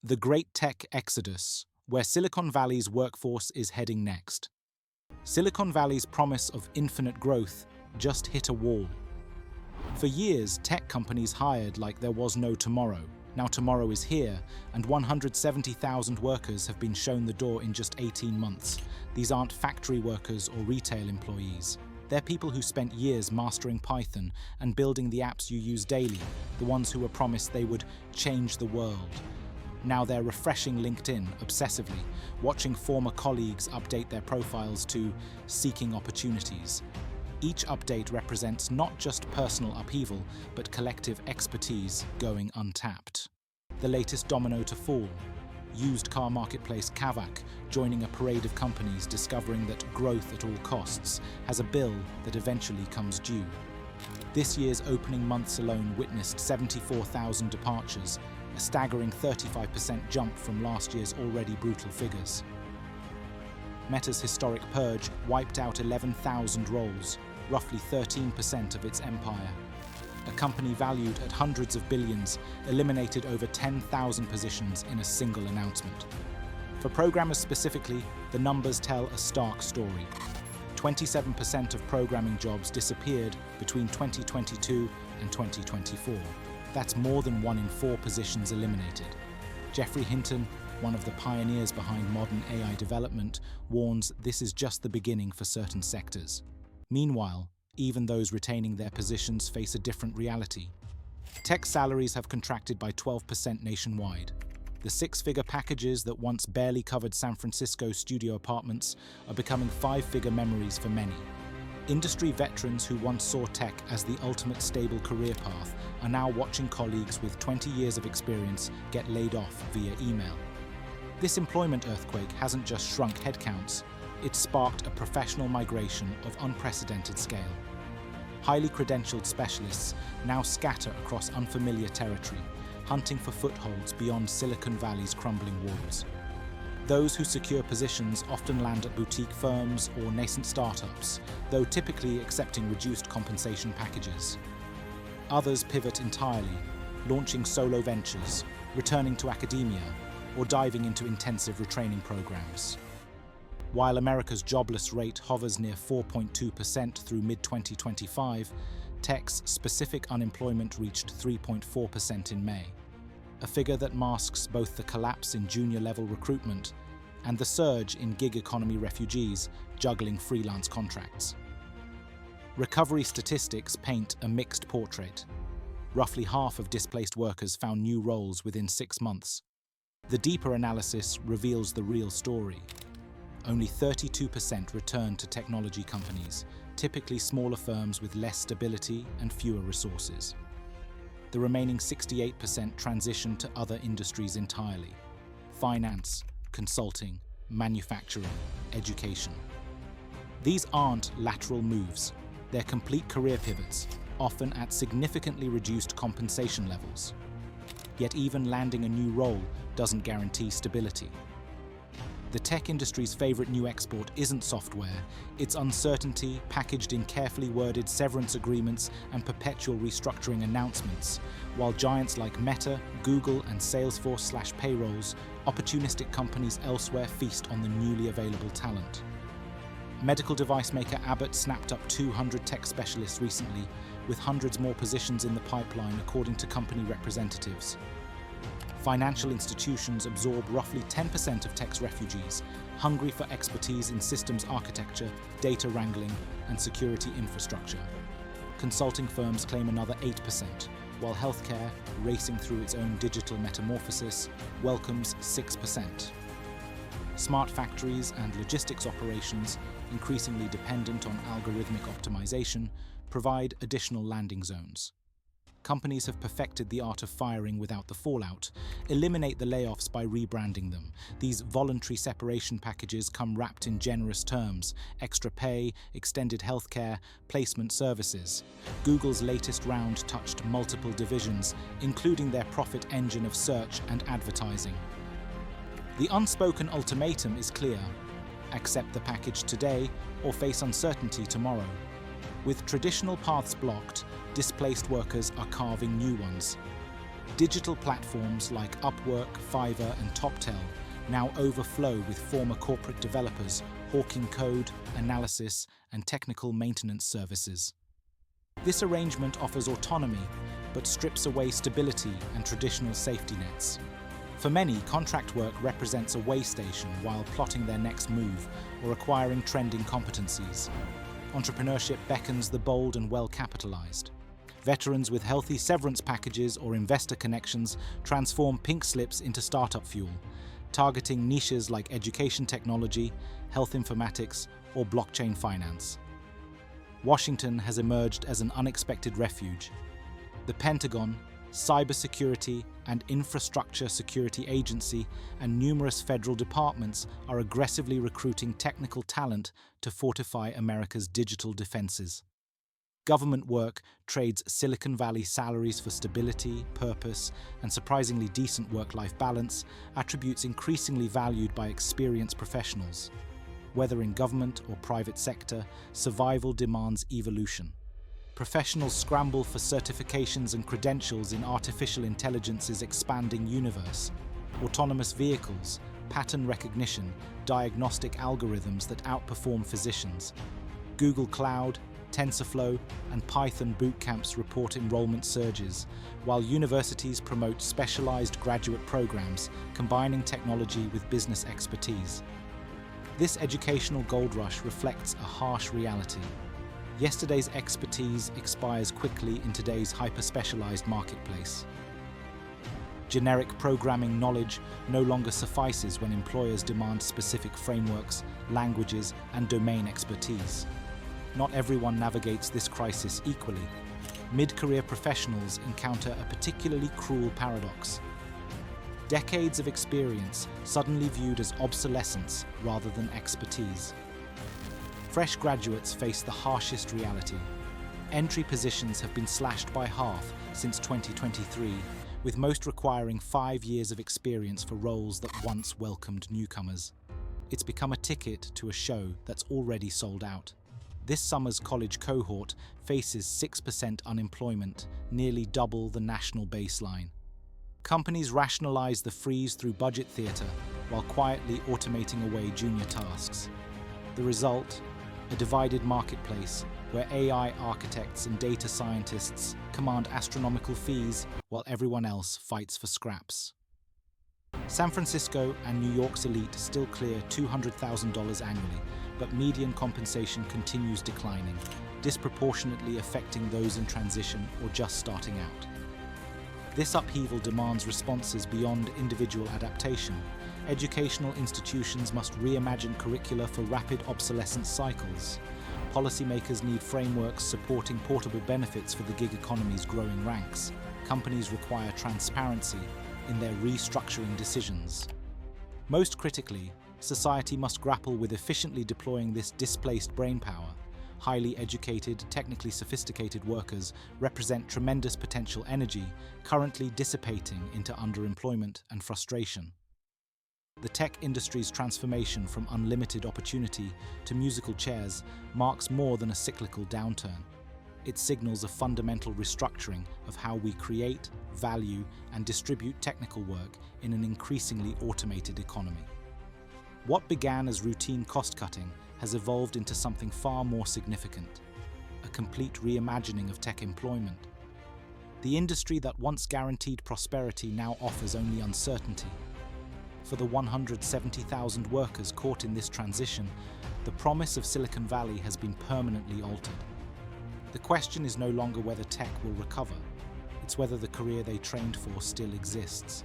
The Great Tech Exodus, where Silicon Valley's workforce is heading next. Silicon Valley's promise of infinite growth just hit a wall. For years, tech companies hired like there was no tomorrow. Now tomorrow is here, and 170,000 workers have been shown the door in just 18 months. These aren't factory workers or retail employees. They're people who spent years mastering Python and building the apps you use daily, the ones who were promised they would change the world. Now they're refreshing LinkedIn obsessively, watching former colleagues update their profiles to seeking opportunities. Each update represents not just personal upheaval, but collective expertise going untapped. The latest domino to fall: used car marketplace Kavak joining a parade of companies discovering that growth at all costs has a bill that eventually comes due. This year's opening months alone witnessed 74,000 departures, a staggering 35% jump from last year's already brutal figures. Meta's historic purge wiped out 11,000 roles, roughly 13% of its empire. A company valued at hundreds of billions eliminated over 10,000 positions in a single announcement. For programmers specifically, the numbers tell a stark story. 27% of programming jobs disappeared between 2022 and 2024. That's more than 1 in 4 positions eliminated. Geoffrey Hinton, one of the pioneers behind modern AI development, warns this is just the beginning for certain sectors. Meanwhile, even those retaining their positions face a different reality. Tech salaries have contracted by 12% nationwide. The 6-figure packages that once barely covered San Francisco studio apartments are becoming 5-figure memories for many. Industry veterans who once saw tech as the ultimate stable career path are now watching colleagues with 20 years of experience get laid off via email. This employment earthquake hasn't just shrunk headcounts, it's sparked a professional migration of unprecedented scale. Highly credentialed specialists now scatter across unfamiliar territory, hunting for footholds beyond Silicon Valley's crumbling walls. Those who secure positions often land at boutique firms or nascent startups, though typically accepting reduced compensation packages. Others pivot entirely, launching solo ventures, returning to academia, or diving into intensive retraining programs. While America's jobless rate hovers near 4.2% through mid-2025, tech's specific unemployment reached 3.4% in May, a figure that masks both the collapse in junior-level recruitment and the surge in gig economy refugees juggling freelance contracts. Recovery statistics paint a mixed portrait. Roughly half of displaced workers found new roles within 6 months. The deeper analysis reveals the real story. Only 32% return to technology companies, typically smaller firms with less stability and fewer resources. The remaining 68% transition to other industries entirely: finance, consulting, manufacturing, education. These aren't lateral moves, they're complete career pivots, often at significantly reduced compensation levels. Yet even landing a new role doesn't guarantee stability. The tech industry's favorite new export isn't software, it's uncertainty packaged in carefully worded severance agreements and perpetual restructuring announcements, while giants like Meta, Google, and Salesforce/payrolls, opportunistic companies elsewhere feast on the newly available talent. Medical device maker Abbott snapped up 200 tech specialists recently, with hundreds more positions in the pipeline according to company representatives. Financial institutions absorb roughly 10% of tech's refugees, hungry for expertise in systems architecture, data wrangling, and security infrastructure. Consulting firms claim another 8%, while healthcare, racing through its own digital metamorphosis, welcomes 6%. Smart factories and logistics operations, increasingly dependent on algorithmic optimization, provide additional landing zones. Companies have perfected the art of firing without the fallout, eliminate the layoffs by rebranding them. These voluntary separation packages come wrapped in generous terms: extra pay, extended healthcare, placement services. Google's latest round touched multiple divisions, including their profit engine of search and advertising. The unspoken ultimatum is clear: accept the package today or face uncertainty tomorrow. With traditional paths blocked, displaced workers are carving new ones. Digital platforms like Upwork, Fiverr, and TopTel now overflow with former corporate developers hawking code, analysis, and technical maintenance services. This arrangement offers autonomy, but strips away stability and traditional safety nets. For many, contract work represents a way station while plotting their next move or acquiring trending competencies. Entrepreneurship beckons the bold and well-capitalized. Veterans with healthy severance packages or investor connections transform pink slips into startup fuel, targeting niches like education technology, health informatics, or blockchain finance. Washington has emerged as an unexpected refuge. The Pentagon, Cybersecurity and Infrastructure Security Agency, and numerous federal departments are aggressively recruiting technical talent to fortify America's digital defenses. Government work trades Silicon Valley salaries for stability, purpose, and surprisingly decent work-life balance, attributes increasingly valued by experienced professionals. Whether in government or private sector, survival demands evolution. Professionals scramble for certifications and credentials in artificial intelligence's expanding universe. Autonomous vehicles, pattern recognition, diagnostic algorithms that outperform physicians. Google Cloud, TensorFlow, and Python bootcamps report enrollment surges, while universities promote specialized graduate programs combining technology with business expertise. This educational gold rush reflects a harsh reality. Yesterday's expertise expires quickly in today's hyper-specialized marketplace. Generic programming knowledge no longer suffices when employers demand specific frameworks, languages, and domain expertise. Not everyone navigates this crisis equally. Mid-career professionals encounter a particularly cruel paradox. Decades of experience suddenly viewed as obsolescence rather than expertise. Fresh graduates face the harshest reality. Entry positions have been slashed by half since 2023, with most requiring 5 years of experience for roles that once welcomed newcomers. It's become a ticket to a show that's already sold out. This summer's college cohort faces 6% unemployment, nearly double the national baseline. Companies rationalize the freeze through budget theater while quietly automating away junior tasks. The result? A divided marketplace where AI architects and data scientists command astronomical fees while everyone else fights for scraps. San Francisco and New York's elite still clear $200,000 annually, but median compensation continues declining, disproportionately affecting those in transition or just starting out. This upheaval demands responses beyond individual adaptation. Educational institutions must reimagine curricula for rapid obsolescence cycles. Policymakers need frameworks supporting portable benefits for the gig economy's growing ranks. Companies require transparency in their restructuring decisions. Most critically, society must grapple with efficiently deploying this displaced brainpower. Highly educated, technically sophisticated workers represent tremendous potential energy, currently dissipating into underemployment and frustration. The tech industry's transformation from unlimited opportunity to musical chairs marks more than a cyclical downturn. It signals a fundamental restructuring of how we create, value, and distribute technical work in an increasingly automated economy. What began as routine cost-cutting has evolved into something far more significant, a complete reimagining of tech employment. The industry that once guaranteed prosperity now offers only uncertainty. For the 170,000 workers caught in this transition, the promise of Silicon Valley has been permanently altered. The question is no longer whether tech will recover, it's whether the career they trained for still exists.